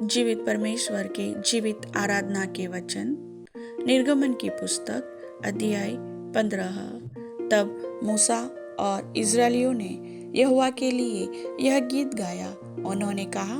जीवित परमेश्वर के जीवित आराधना के वचन। निर्गमन की पुस्तक अध्याय 15। तब मूसा और इस्राएलियों ने यहोवा के लिए यह गीत गाया। उन्होंने कहा,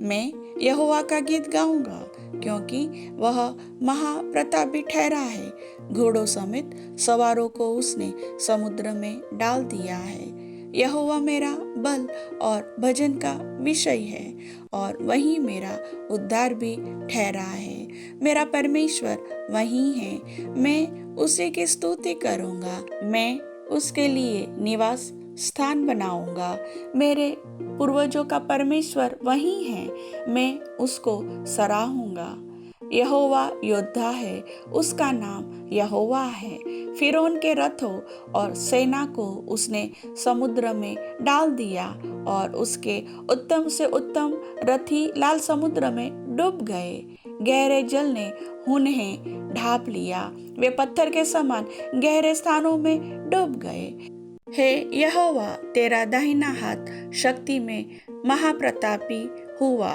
मैं यहोवा का गीत गाऊंगा, क्योंकि वह महाप्रतापी ठहरा है। घोड़ों समेत सवारों को उसने समुद्र में डाल दिया है। यहोवा मेरा बल और भजन का विषय है, और वही मेरा उद्धार भी ठहरा है। मेरा परमेश्वर वही है, मैं उसी की स्तुति करूंगा। मैं उसके लिए निवास स्थान बनाऊंगा। मेरे पूर्वजों का परमेश्वर वही है, मैं उसको सराहूंगा। यहोवा योद्धा है, उसका नाम यहोवा है। फिरौन के रथों और सेना को उसने समुद्र में डाल दिया, और उसके उत्तम से उत्तम रथी लाल समुद्र में डूब गए। गहरे जल ने उन्हें ढांप लिया, वे पत्थर के समान गहरे स्थानों में डूब गए। हे यहोवा, तेरा दाहिना हाथ शक्ति में महाप्रतापी हुआ।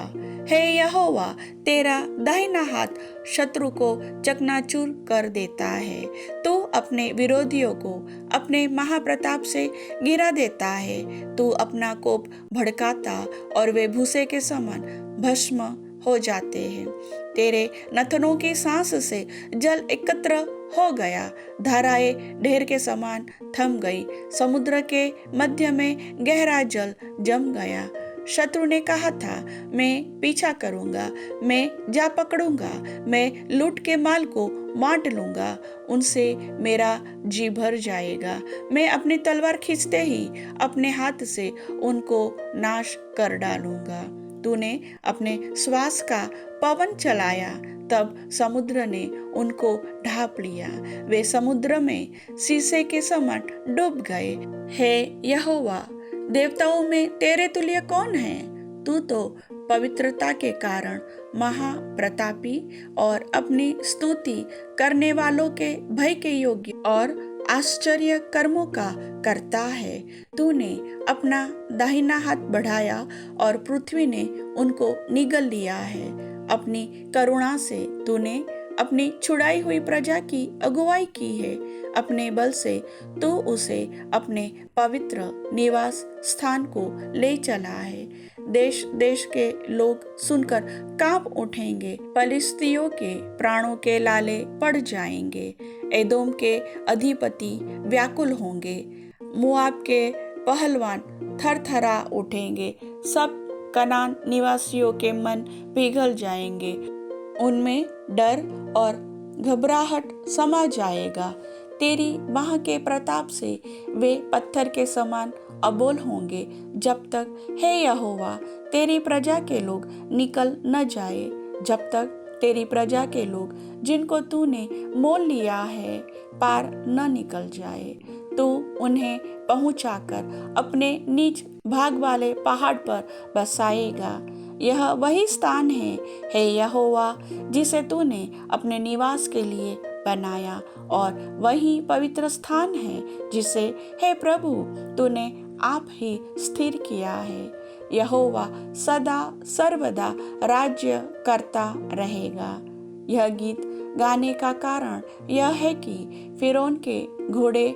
हे यहोवा, तेरा दाहिना हाथ शत्रु को चकनाचूर कर देता है। तू अपने विरोधियों को अपने महाप्रताप से गिरा देता है। तू अपना कोप भड़काता, और वे भूसे के समान भस्म हो जाते हैं। तेरे नथनों की सांस से जल एकत्र हो गया, धाराएं ढेर के समान थम गई। समुद्र के मध्य में गहरा जल जम गया। शत्रु ने कहा था, मैं पीछा करूंगा, मैं जा पकड़ूंगा, मैं लूट के माल को बांट लूंगा, उनसे मेरा जी भर जाएगा। मैं अपनी तलवार खींचते ही अपने हाथ से उनको नाश कर डालूंगा। तूने अपने श्वास का पवन चलाया, तब समुद्र ने उनको ढांप लिया। वे समुद्र में शीशे के समान डूब गए। हे यहोवा, देवताओं में तेरे तुल्य कौन है? तू तो पवित्रता के कारण महाप्रतापी और अपनी स्तुति करने वालों के भय के योग्य और आश्चर्य कर्मों का करता है। तूने अपना दाहिना हाथ बढ़ाया, और पृथ्वी ने उनको निगल लिया है। अपनी करुणा से तूने अपनी छुड़ाई हुई प्रजा की अगुवाई की है। अपने बल से तू उसे अपने पवित्र निवास स्थान को ले चला है। देश देश के लोग सुनकर कांप उठेंगे। पलिश्तियों के प्राणों के लाले पड़ जाएंगे। एदोम के अधिपति व्याकुल होंगे। मोआब के पहलवान थरथरा उठेंगे। सब कनान निवासियों के मन पिघल जाएंगे। उनमें डर और घबराहट समा जाएगा। तेरी बाह के प्रताप से वे पत्थर के समान अबोल होंगे, जब तक, हे यहोवा, तेरी प्रजा के लोग निकल न जाए। जब तक तेरी प्रजा के लोग, जिनको तूने मोल लिया है, पार न निकल जाए। तू उन्हें पहुंचाकर अपने नीच भाग वाले पहाड़ पर बसाएगा। यह वही स्थान है, हे यहोवा, जिसे तूने अपने निवास के लिए बनाया, और वही पवित्र स्थान है जिसे, हे प्रभु, तूने आप ही स्थिर किया है। यहोवा सदा सर्वदा राज्य करता रहेगा। यह गीत गाने का कारण यह है कि फिरौन के घोड़े,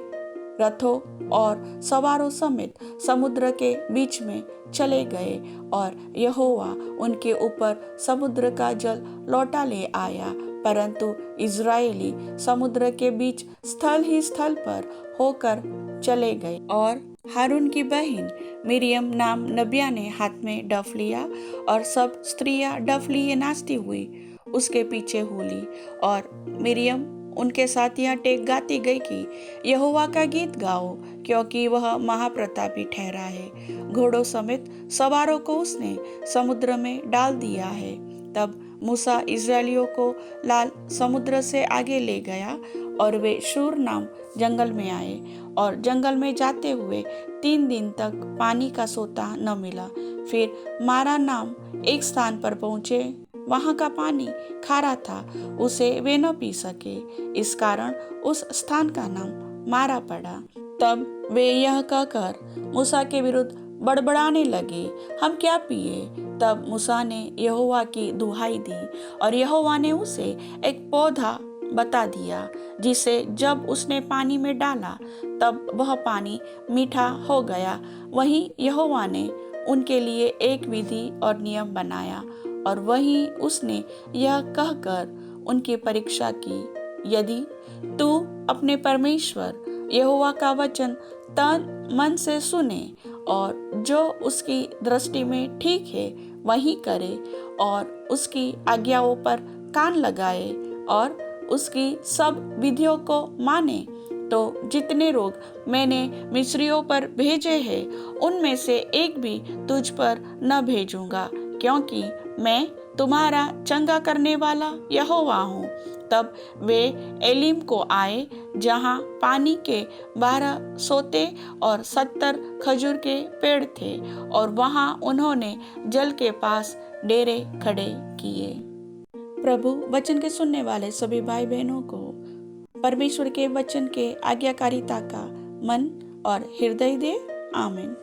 रथों और सवारों समेत समुद्र के बीच में चले गए, और यहोवा उनके ऊपर समुद्र का जल लौटा ले आया। परंतु इज़राइली समुद्र के बीच स्थल ही स्थल पर होकर चले गए। और हारून की बहन मिरियम नाम नबिया ने हाथ में डफ लिया, और सब स्त्रियां डफ लिए नाचती हुई उसके पीछे हुली। और मिरियम उनके साथ यह टेक गाती गई कि यहोवा का गीत गाओ, क्योंकि वह महाप्रतापी ठहरा है। घोड़ों समेत सवारों को उसने समुद्र में डाल दिया है। तब मूसा इस्राएलियों को लाल समुद्र से आगे ले गया, और वे शूर नाम जंगल में आए, और जंगल में जाते हुए 3 दिन तक पानी का सोता न मिला। फिर मारा नाम एक स्थान पर पहुंचे। वहां का पानी खारा था, उसे वे न पी सके, इस कारण उस स्थान का नाम मारा पड़ा। तब वे यह कहकर मूसा के विरुद्ध बड़बड़ाने लगे, हम क्या पिए? तब मूसा ने यहोवा की दुहाई दी और यहोवा ने उसे एक पौधा बता दिया जिसे जब उसने पानी में डाला तब वह पानी मीठा हो गया। वहीं यहोवा ने उनके लिए एक विधि और नियम बनाया और वहीं उसने यह कहकर उनकी परीक्षा की, यदि तू अपने परमेश्वर यहोवा का वचन तन मन से सुने और जो उसकी दृष्टि में ठीक है वही करे और उसकी आज्ञाओं पर कान लगाए और उसकी सब विधियों को माने, तो जितने रोग मैंने मिस्रियों पर भेजे हैं उनमें से एक भी तुझ पर न भेजूंगा, क्योंकि मैं तुम्हारा चंगा करने वाला यहोवा हूँ। तब वे एलीम को आए जहाँ पानी के 12 सोते और 70 खजूर के पेड़ थे और वहाँ उन्होंने जल के पास डेरे खड़े किए। प्रभु वचन के सुनने वाले सभी भाई बहनों को परमेश्वर के वचन के आज्ञाकारिता का मन और हृदय दे। आमीन।